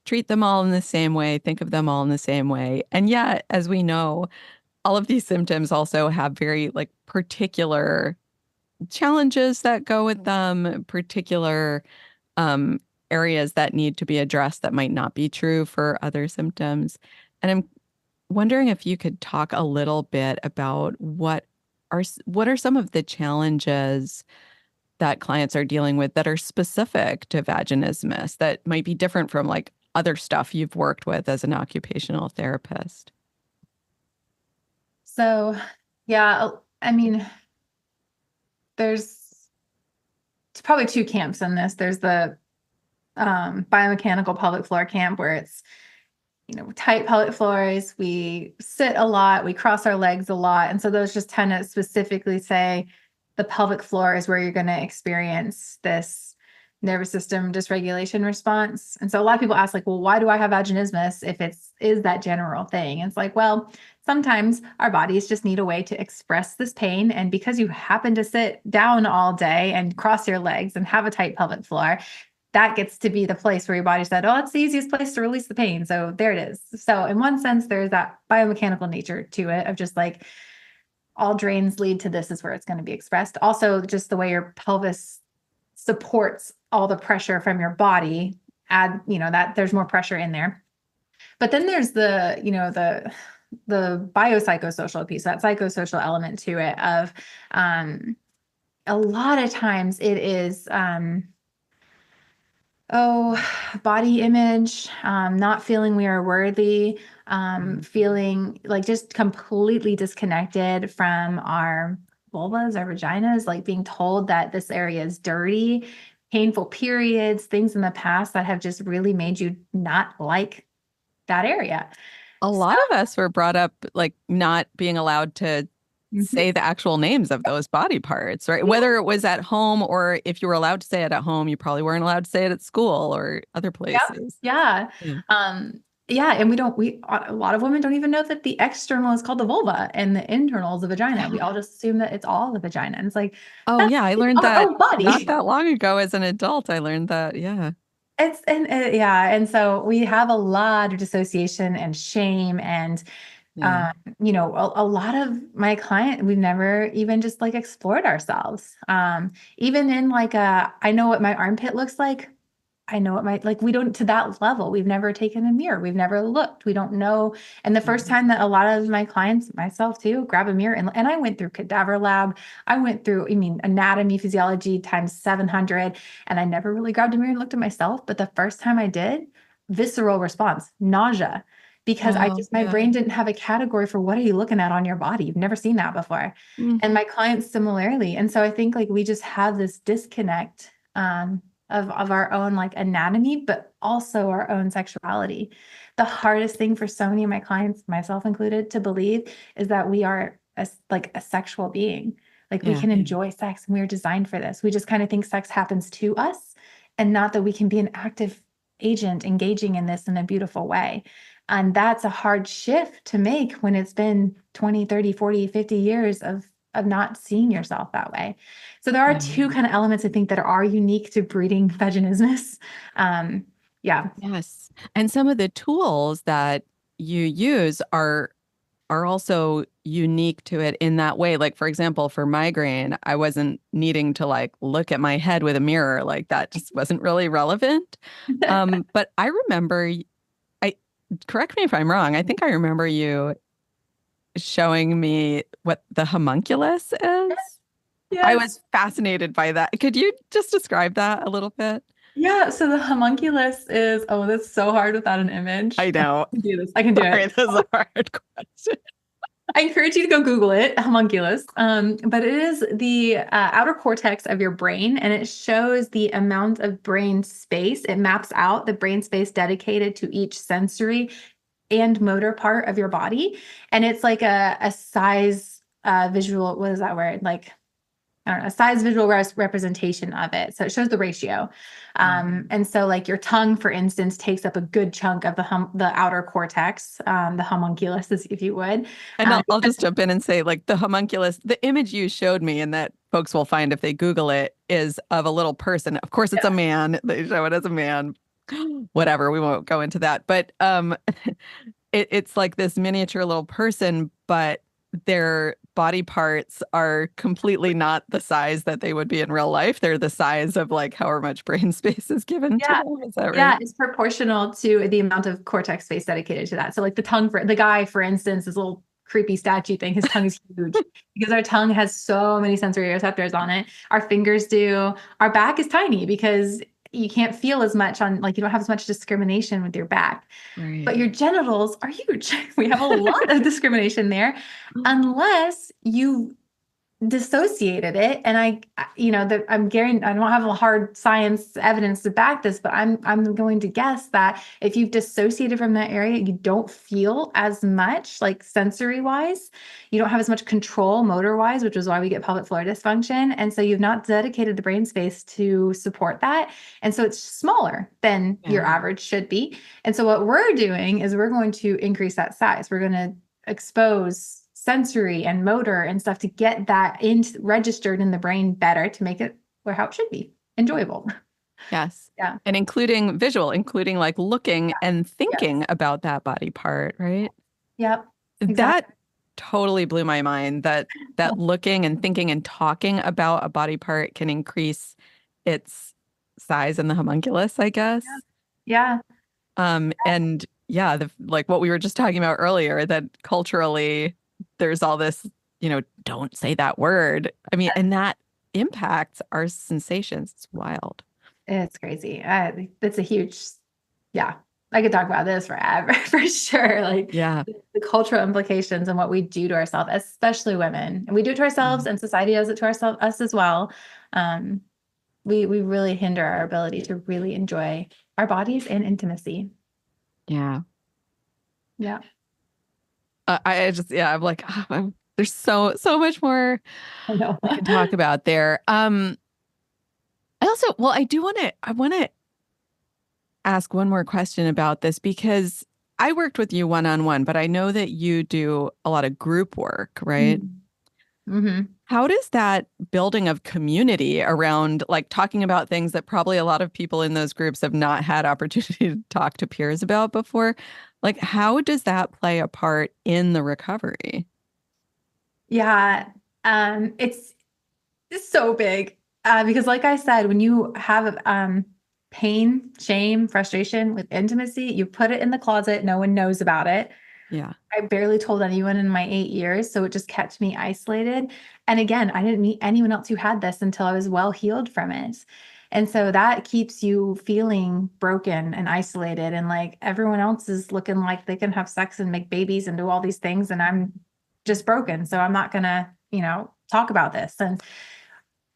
treat them all in the same way, think of them all in the same way. And yet, as we know, all of these symptoms also have very like particular challenges that go with them, particular um, areas that need to be addressed that might not be true for other symptoms. And I'm wondering if you could talk a little bit about what are some of the challenges that clients are dealing with that are specific to vaginismus that might be different from like other stuff you've worked with as an occupational therapist. So, yeah, I mean, there's probably 2 camps in this. There's the biomechanical pelvic floor camp where it's tight pelvic floors. We sit a lot, we cross our legs a lot. And so those just tend to specifically say the pelvic floor is where you're going to experience this nervous system dysregulation response. And so a lot of people ask, like, well, why do I have vaginismus if is that general thing? And it's like, well, sometimes our bodies just need a way to express this pain. And because you happen to sit down all day and cross your legs and have a tight pelvic floor, that gets to be the place where your body said, oh, it's the easiest place to release the pain. So there it is. So in one sense, there's that biomechanical nature to it of just like all drains lead to this is where it's going to be expressed. Also, just the way your pelvis supports all the pressure from your body, that there's more pressure in there. But then there's the biopsychosocial piece, that psychosocial element to it of a lot of times it is body image, not feeling we are worthy, feeling like just completely disconnected from our vulvas, our vaginas, like being told that this area is dirty, painful periods, things in the past that have just really made you not like that area. A So, lot of us were brought up like not being allowed to mhm. say the actual names of those body parts, right? Yeah, Whether it was at home or if you were allowed to say it at home, you probably weren't allowed to say it at school or other yep, places. yeah. Yeah. Yeah, and a lot of women don't even know that the external is called the vulva and the internal is the vagina. We all just assume that it's all the vagina. And it's like, Oh, that's yeah. I learned our that own not body. that long ago as an adult. I learned that. Yeah. Yeah, and so we have a lot of dissociation and shame, and Yeah. a lot of my client, we've never even just like explored ourselves. Even in like I know what my armpit looks like. I know it might like we don't to that level. We've never taken a mirror. We've never looked. We don't know. And the first Mhm. time that a lot of my clients, myself too, grab a mirror and I went through cadaver lab. I went through, anatomy, physiology times 700. And I never really grabbed a mirror and looked at myself. But the first time I did, visceral response, nausea. Because Oh, my yeah. brain didn't have a category for what are you looking at on your body? You've never seen that before. Mm. And my clients similarly. And so I think like we just have this disconnect. Of our own like anatomy, but also our own sexuality. The hardest thing for so many of my clients, myself included, to believe is that we are like a sexual being. Like we Yeah. can enjoy sex and we're designed for this. We just kind of think sex happens to us and not that we can be an active agent engaging in this in a beautiful way. And that's a hard shift to make when it's been 20, 30, 40, 50 years of not seeing yourself that way. So there are Yeah. two kind of elements I think that are unique to breeding vaginismus. Yeah. Yes. And some of the tools that you use are also unique to it in that way. Like, for example, for migraine, I wasn't needing to like look at my head with a mirror. Like that just wasn't really relevant. But I remember, I correct me if I'm wrong. I think I remember you showing me what the homunculus is. I Yes. was fascinated by that. Could you just describe that a little bit? Yeah. So the homunculus is, oh, that's so hard without an I image. I know. can do this. I can do Sorry, it. this is a hard question. I encourage you to go Google it, homunculus. But it is the outer cortex of your brain, and it shows the amount of brain space. It maps out the brain space dedicated to each sensory and motor part of your body. And it's like a size visual, what is that word? Like I don't know, a size visual representation of it. So it shows the ratio. And so like your tongue, for instance, takes up a good chunk of the outer cortex, the homunculus, if you would. And I'll Because just jump in and say, like, the homunculus, the image you showed me, and that folks will find if they Google it, is of a little person. Of course, it's a man. They show it as a man. Whatever, we won't go into that. But it's like this miniature little person, but their body parts are completely not the size that they would be in real life. They're the size of like however much brain space is given to yeah, them. Is that yeah, right? it's proportional to the amount of cortex space dedicated to that. So like the tongue for the guy, for instance, this little creepy statue thing, his tongue is huge because our tongue has so many sensory receptors on it. Our fingers do. Our back is tiny because you can't feel as much on, like you don't have as much discrimination with your back. Right. But your genitals are huge. We have a lot of discrimination there, unless you dissociated it. And I'm guaranteed I don't have a hard science evidence to back this, but I'm going to guess that if you've dissociated from that area, you don't feel as much like sensory wise. You don't have as much control motor wise, which is why we get pelvic floor dysfunction. And so you've not dedicated the brain space to support that. And so it's smaller than your Yeah. average should be. And so what we're doing is we're going to increase that size. We're going to expose sensory and motor and stuff to get that in registered in the brain better to make it where how it should be enjoyable. Yes. Yeah. And including visual, including like looking and Yes. thinking about that body part, right? Yep. That Exactly. totally blew my mind that looking and thinking and talking about a body part can increase its size in the homunculus, I Yeah. guess. Yeah. And yeah, like what we were just talking about earlier, that culturally there's all this, don't say that word. I mean, and that impacts our sensations. It's wild. It's crazy. It's a huge, yeah. I could talk about this forever for sure. Like Yeah. the cultural implications and what we do to ourselves, especially women. And we do it to ourselves, Mhm. and society does it to ourselves, us as well. Um, we really hinder our ability to really enjoy our bodies and intimacy. Yeah. Yeah. I just, yeah, I'm like, there's so much more I know. we can talk about there. I also, well, I want to ask one more question about this because I worked with you one-on-one, but I know that you do a lot of group work, right? Mm-hmm. How does that building of community around like talking about things that probably a lot of people in those groups have not had opportunity to talk to peers about before? Like, how does that play a part in the recovery? Yeah. It's so big. Because like I said, when you have pain, shame, frustration with intimacy, you put it in the closet, no one knows about it. Yeah. I barely told anyone in my 8 years, so it just kept me isolated. And again, I didn't meet anyone else who had this until I was well healed from it. And so that keeps you feeling broken and isolated, and like everyone else is looking like they can have sex and make babies and do all these things, and I'm just broken. So I'm not gonna, talk about this. And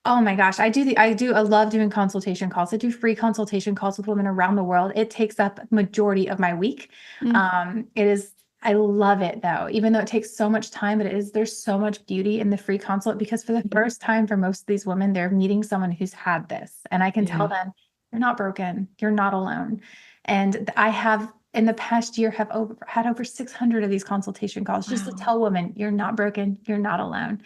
oh my gosh, I love doing consultation calls. I do free consultation calls with women around the world. It takes up majority of my week. Mm, It is I love it though, even though it takes so much time, but there's so much beauty in the free consult because for the first time for most of these women, they're meeting someone who's had this. And I can tell yeah. them, you're not broken, you're not alone. And I have in the past year had over 600 of these consultation calls just to Wow. tell women, you're not broken, you're not alone,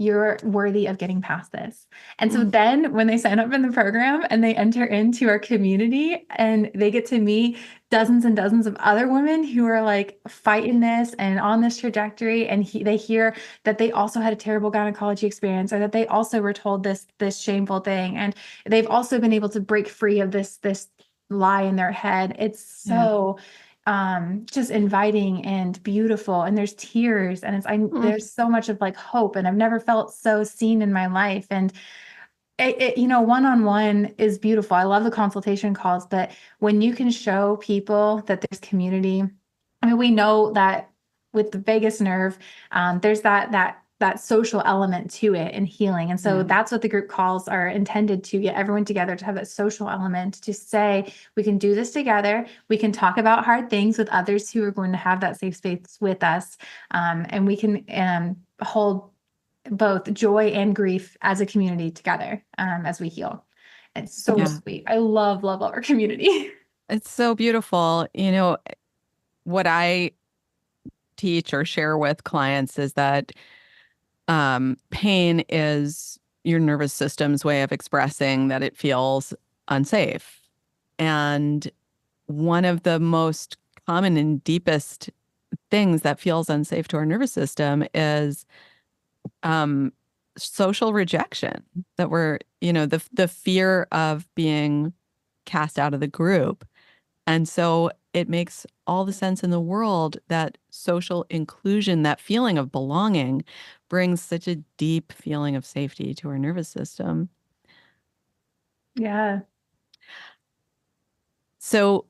you're worthy of getting past this. And so Mm, then when they sign up in the program and they enter into our community and they get to meet dozens and dozens of other women who are like fighting this and on this trajectory, and they hear that they also had a terrible gynecology experience, or that they also were told this shameful thing, and they've also been able to break free of this lie in their head. It's yeah. so just inviting and beautiful, and there's tears, and Mm, there's so much of like hope, and I've never felt so seen in my life. And one-on-one is beautiful. I love the consultation calls, but when you can show people that there's community, I mean, we know that with the vagus nerve, there's that social element to it and healing. And so yeah. that's what the group calls are intended to get everyone together, to have that social element, to say, we can do this together. We can talk about hard things with others who are going to have that safe space with us. And we can hold both joy and grief as a community together, as we heal. It's so Yeah. sweet. I love, love, love our community. It's so beautiful. What I teach or share with clients is that pain is your nervous system's way of expressing that it feels unsafe. And one of the most common and deepest things that feels unsafe to our nervous system is um, social rejection, that the fear of being cast out of the group. And so it makes all the sense in the world that social inclusion, that feeling of belonging, brings such a deep feeling of safety to our nervous system. Yeah. So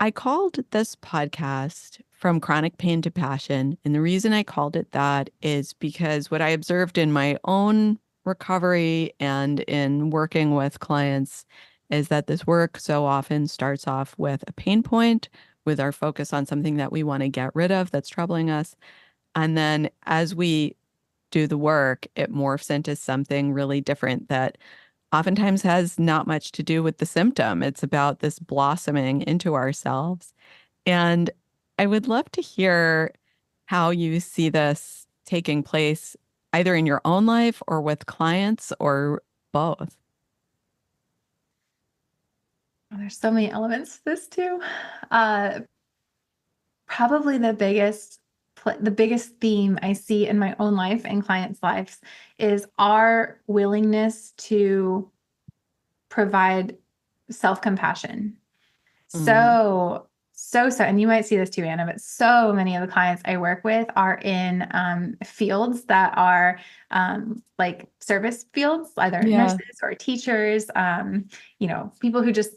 I called this podcast From Chronic Pain to Passion. And the reason I called it that is because what I observed in my own recovery and in working with clients is that this work so often starts off with a pain point, with our focus on something that we want to get rid of that's troubling us. And then as we do the work, it morphs into something really different that oftentimes has not much to do with the symptom. It's about this blossoming into ourselves. And I would love to hear how you see this taking place either in your own life or with clients or both. Oh, there's so many elements to this too. Uh, Probably the biggest theme I see in my own life and clients' lives is our willingness to provide self-compassion. Mm, So and you might see this too, Anna, but so many of the clients I work with are in fields that are like service fields, either Yeah. nurses or teachers, people who just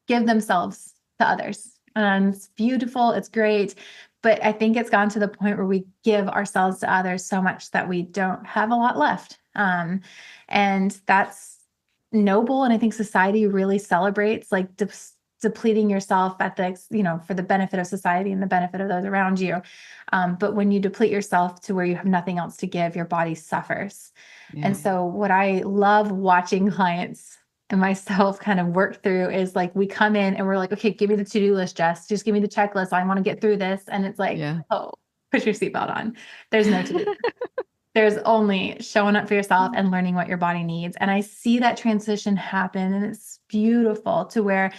give themselves to others. And it's beautiful. It's great. But I think it's gone to the point where we give ourselves to others so much that we don't have a lot left. And that's noble. And I think society really celebrates like depleting yourself at for the benefit of society and the benefit of those around you. But when you deplete yourself to where you have nothing else to give, your body suffers. Yeah. And so what I love watching clients and myself kind of work through is like, we come in and we're like, okay, give me the to-do list, Jess, just give me the checklist. I want to get through this. And it's like, Yeah. oh, put your seatbelt on. There's no to-do list. There's only showing up for yourself and learning what your body needs. And I see that transition happen, and it's beautiful to where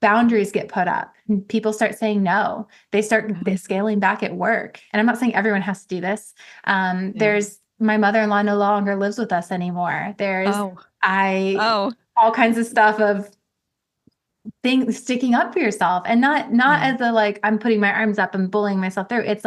boundaries get put up. People start saying no. They start scaling back at work. And I'm not saying everyone has to do this. There's my mother-in-law no longer lives with us anymore. There's all kinds of stuff of things sticking up for yourself, and not as a like I'm putting my arms up and bullying myself through. It's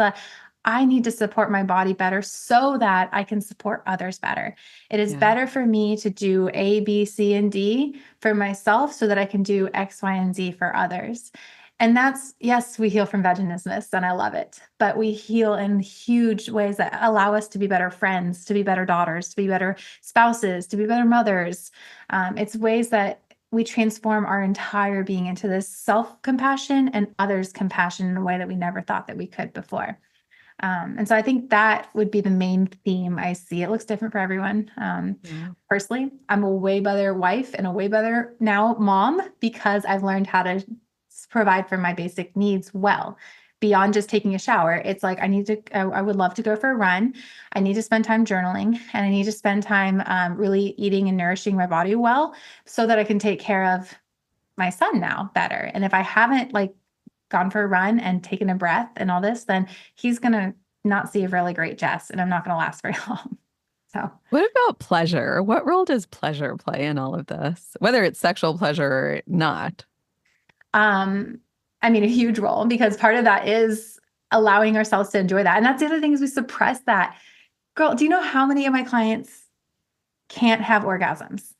I need to support my body better so that I can support others better. It is better for me to do A, B, C, and D for myself so that I can do X, Y, and Z for others. And that's, yes, we heal from vaginismus, and I love it, but we heal in huge ways that allow us to be better friends, to be better daughters, to be better spouses, to be better mothers. It's ways that we transform our entire being into this self-compassion and others' compassion in a way that we never thought that we could before. And so I think that would be the main theme I see. It looks different for everyone. Personally, I'm a way better wife and a way better now mom because I've learned how to provide for my basic needs well. Beyond just taking a shower, it's like I would love to go for a run. I need to spend time journaling, and I need to spend time really eating and nourishing my body well so that I can take care of my son now better. And if I haven't gone for a run and taken a breath and all this, then he's going to not see a really great Jess, and I'm not going to last very long. So what about pleasure? What role does pleasure play in all of this, whether it's sexual pleasure or not? I mean, a huge role, because part of that is allowing ourselves to enjoy that. And that's the other thing is we suppress that. Girl, do you know how many of my clients can't have orgasms?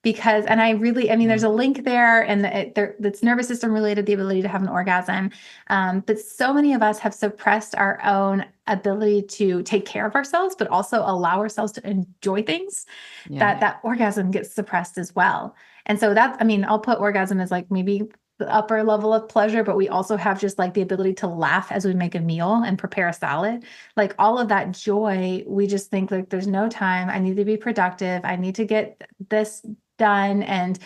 Because, and I mean, there's a link there, and it's nervous system related, the ability to have an orgasm. But so many of us have suppressed our own ability to take care of ourselves, but also allow ourselves to enjoy things, that orgasm gets suppressed as well. And so I mean, I'll put orgasm as like maybe the upper level of pleasure, but we also have just like the ability to laugh as we make a meal and prepare a salad. Like all of that joy, we just think like there's no time. I need to be productive. I need to get this done. And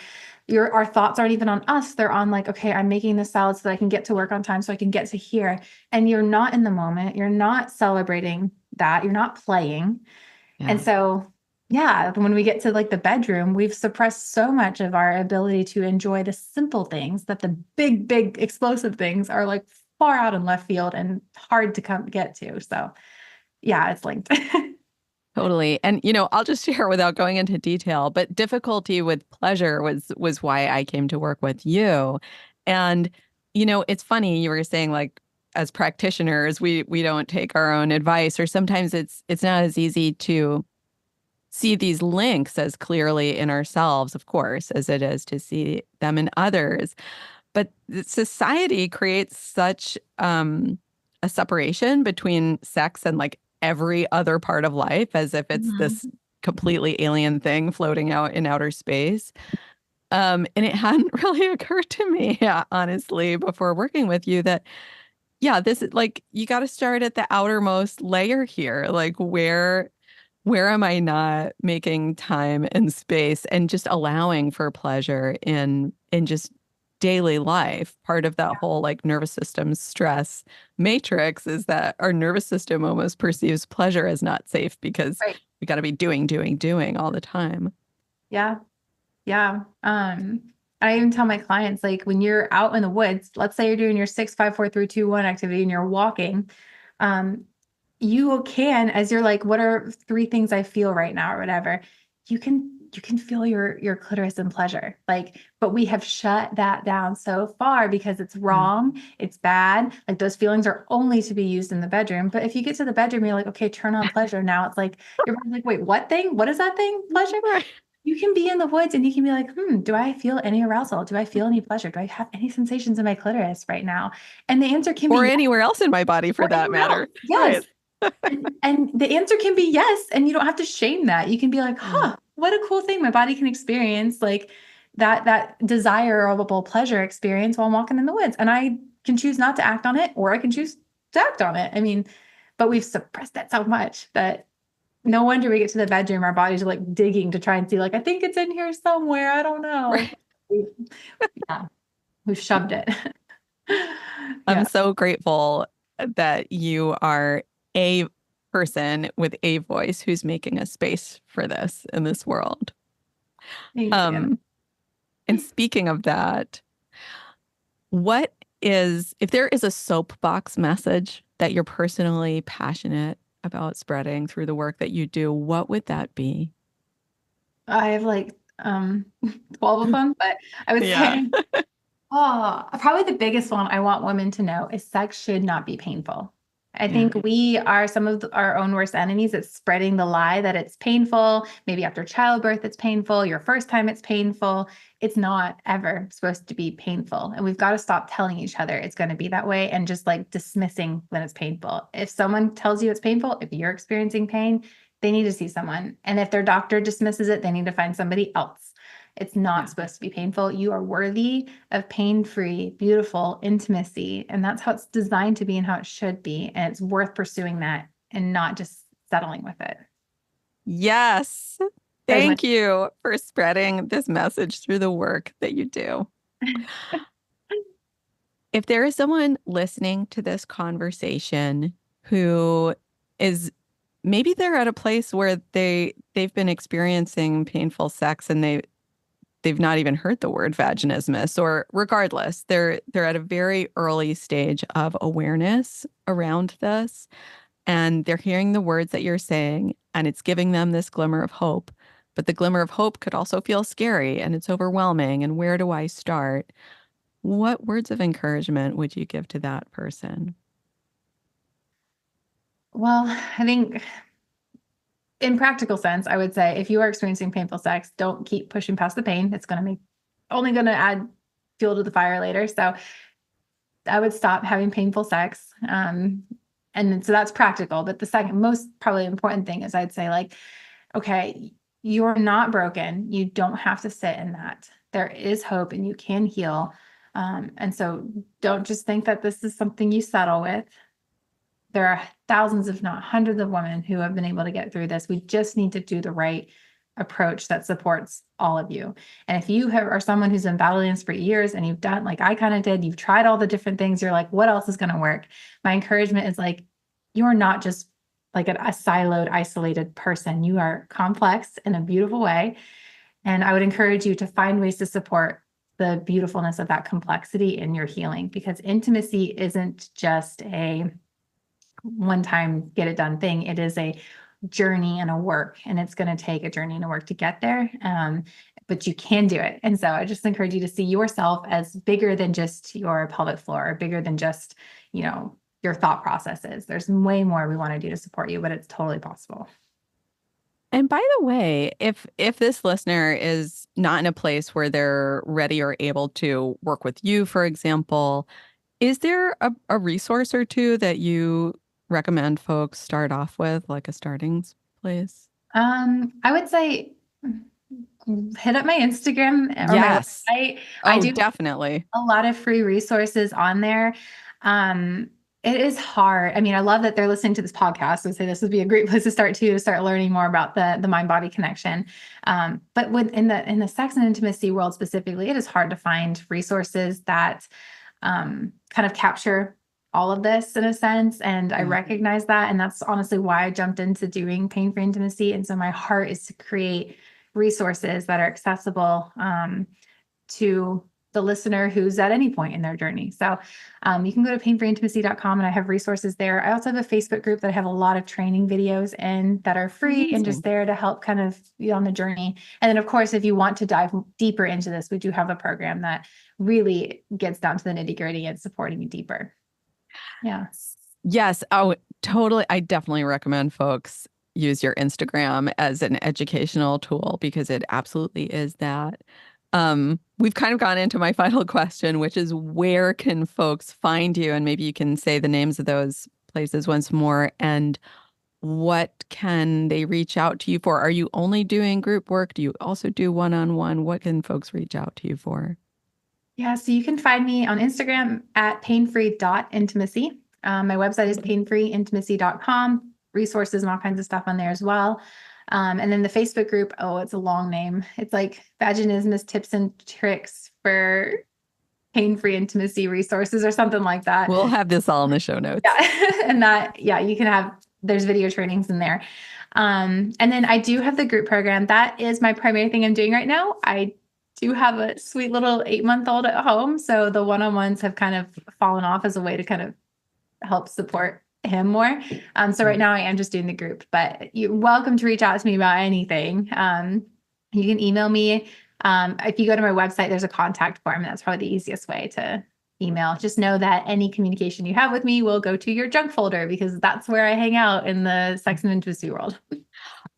our thoughts aren't even on us. They're on like, okay, I'm making this salad so that I can get to work on time so I can get to here. And you're not in the moment. You're not celebrating that. You're not playing. And so, when we get to like the bedroom, we've suppressed so much of our ability to enjoy the simple things that the big, big explosive things are like far out in left field and hard to get to. So it's linked. Totally. And, I'll just share without going into detail, but difficulty with pleasure was why I came to work with you. And, it's funny, you were saying like, as practitioners, we don't take our own advice, or sometimes it's not as easy to see these links as clearly in ourselves, of course, as it is to see them in others. But society creates such a separation between sex and like every other part of life, as if it's this completely alien thing floating out in outer space. And it hadn't really occurred to me, honestly, before working with you that, this is like, you got to start at the outermost layer here. Like, where am I not making time and space and just allowing for pleasure in just daily life? Part of that whole like nervous system stress matrix is that our nervous system almost perceives pleasure as not safe because we got to be doing all the time. Yeah. I even tell my clients, like when you're out in the woods, let's say you're doing your 6, 5, 4, 3, 2, 1 activity and you're walking, you can, as you're like, what are 3 things I feel right now or whatever, you can you can feel your clitoris in pleasure. Like, but we have shut that down so far because it's wrong. It's bad. Like those feelings are only to be used in the bedroom. But if you get to the bedroom, you're like, okay, turn on pleasure. Now it's like, you're like, wait, what thing? What is that thing? Pleasure? Right. You can be in the woods and you can be like, do I feel any arousal? Do I feel any pleasure? Do I have any sensations in my clitoris right now? And the answer can be Or yes, anywhere else in my body for or that anywhere else. matter. Yes. Right. And the answer can be yes. And you don't have to shame that. You can be like, Yeah. what a cool thing my body can experience. Like that desirable pleasure experience while I'm walking in the woods. And I can choose not to act on it, or I can choose to act on it. I mean, but we've suppressed that so much that no wonder we get to the bedroom, our bodies are like digging to try and see, like, I think it's in here somewhere. I don't know. Right. Yeah, we've shoved it. I'm Yeah. so grateful that you are a person with a voice who's making a space for this in this world. Thank you. Um, and speaking of that, what is, if there is a soapbox message that you're personally passionate about spreading through the work that you do, what would that be? I have like 12 of them, but I would Yeah. say, probably the biggest one I want women to know is sex should not be painful. I Yeah. think we are some of our own worst enemies. It's spreading the lie that it's painful. Maybe after childbirth, it's painful. Your first time, it's painful. It's not ever supposed to be painful. And we've got to stop telling each other it's going to be that way and just like dismissing when it's painful. If someone tells you it's painful, if you're experiencing pain, they need to see someone. And if their doctor dismisses it, they need to find somebody else. It's not supposed to be painful. You are worthy of pain-free, beautiful intimacy. And that's how it's designed to be and how it should be. And it's worth pursuing that and not just settling with it. Yes. That is Thank you for spreading this message through the work that you do. If there is someone listening to this conversation who is, maybe they're at a place where they've been experiencing painful sex and they've not even heard the word vaginismus, or regardless, they're at a very early stage of awareness around this, and they're hearing the words that you're saying, and it's giving them this glimmer of hope. But the glimmer of hope could also feel scary and it's overwhelming. And where do I start? What words of encouragement would you give to that person? Well, I think in practical sense, I would say if you are experiencing painful sex, don't keep pushing past the pain. It's only going to add fuel to the fire later. So I would stop having painful sex. And so that's practical. But the second most probably important thing is I'd say, like, okay, you're not broken. You don't have to sit in that. There is hope and you can heal. And so don't just think that this is something you settle with. There are thousands, if not hundreds of women who have been able to get through this. We just need to do the right approach that supports all of you. And if you are someone who's been battling this for years and you've done, like I kind of did, you've tried all the different things, you're like, what else is going to work? My encouragement is like, you're not just like a siloed, isolated person. You are complex in a beautiful way. And I would encourage you to find ways to support the beautifulness of that complexity in your healing, because intimacy isn't just a one time get it done thing. It is a journey and a work, and it's going to take a journey and a work to get there. But you can do it. And so I just encourage you to see yourself as bigger than just your pelvic floor, or bigger than just, your thought processes. There's way more we want to do to support you, but it's totally possible. And by the way, if this listener is not in a place where they're ready or able to work with you, for example, is there a resource or two that you recommend folks start off with, like a starting place? I would say hit up my Instagram or my Yes. website. I Oh, do definitely. a lot of free resources on there. It is hard. I mean, I love that they're listening to this podcast. I would say this would be a great place to start learning more about the mind-body connection. But in the sex and intimacy world specifically, it is hard to find resources that kind of capture all of this in a sense. And I recognize that. And that's honestly why I jumped into doing pain-free intimacy. And so my heart is to create resources that are accessible to the listener who's at any point in their journey. So you can go to painfreeintimacy.com and I have resources there. I also have a Facebook group that I have a lot of training videos in that are free and just there to help kind of you on the journey. And then of course, if you want to dive deeper into this, we do have a program that really gets down to the nitty-gritty and supporting you deeper. Yeah. Yes. Oh, totally. I definitely recommend folks use your Instagram as an educational tool because it absolutely is that. We've kind of gone into my final question, which is where can folks find you? And maybe you can say the names of those places once more. And what can they reach out to you for? Are you only doing group work? Do you also do one-on-one? What can folks reach out to you for? Yeah, so you can find me on Instagram at painfree.intimacy. My website is painfreeintimacy.com, resources and all kinds of stuff on there as well. And then the Facebook group, it's a long name. It's like Vaginismus Tips and Tricks for Pain-Free Intimacy Resources or something like that. We'll have this all in the show notes. Yeah. And you can there's video trainings in there. And then I do have the group program. That is my primary thing I'm doing right now. I do have a sweet little 8-month-old at home. So the one-on-ones have kind of fallen off as a way to kind of help support him more. So right now I am just doing the group, but you're welcome to reach out to me about anything. You can email me. If you go to my website, there's a contact form. That's probably the easiest way to email. Just know that any communication you have with me will go to your junk folder because that's where I hang out in the sex and intimacy world.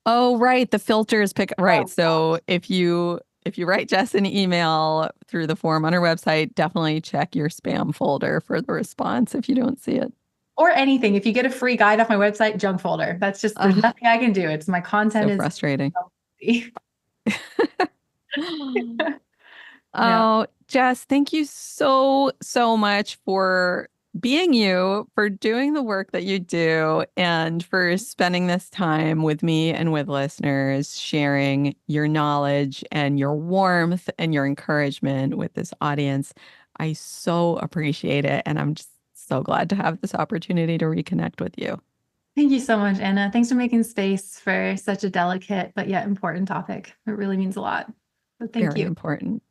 Oh, right. The filters right. So if you write Jess an email through the form on her website, definitely check your spam folder for the response if you don't see it. Or anything. If you get a free guide off my website, junk folder. That's just, there's nothing I can do. It's my content so is frustrating. Yeah. Oh, Jess, thank you so much for being you, for doing the work that you do, and for spending this time with me and with listeners, sharing your knowledge and your warmth and your encouragement with this audience. I so appreciate it. And I'm just so glad to have this opportunity to reconnect with you. Thank you so much, Anna. Thanks for making space for such a delicate but yet important topic. It really means a lot. So thank you. Very important.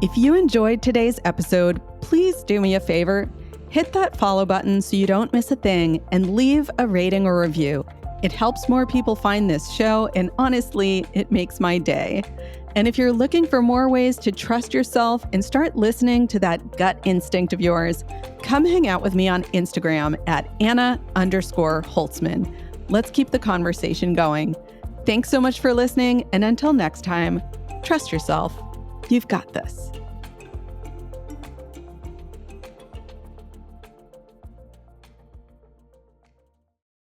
If you enjoyed today's episode, please do me a favor. Hit that follow button so you don't miss a thing and leave a rating or review. It helps more people find this show, and honestly, it makes my day. And if you're looking for more ways to trust yourself and start listening to that gut instinct of yours, come hang out with me on Instagram at Anna_Holtzman. Let's keep the conversation going. Thanks so much for listening, and until next time, trust yourself. You've got this.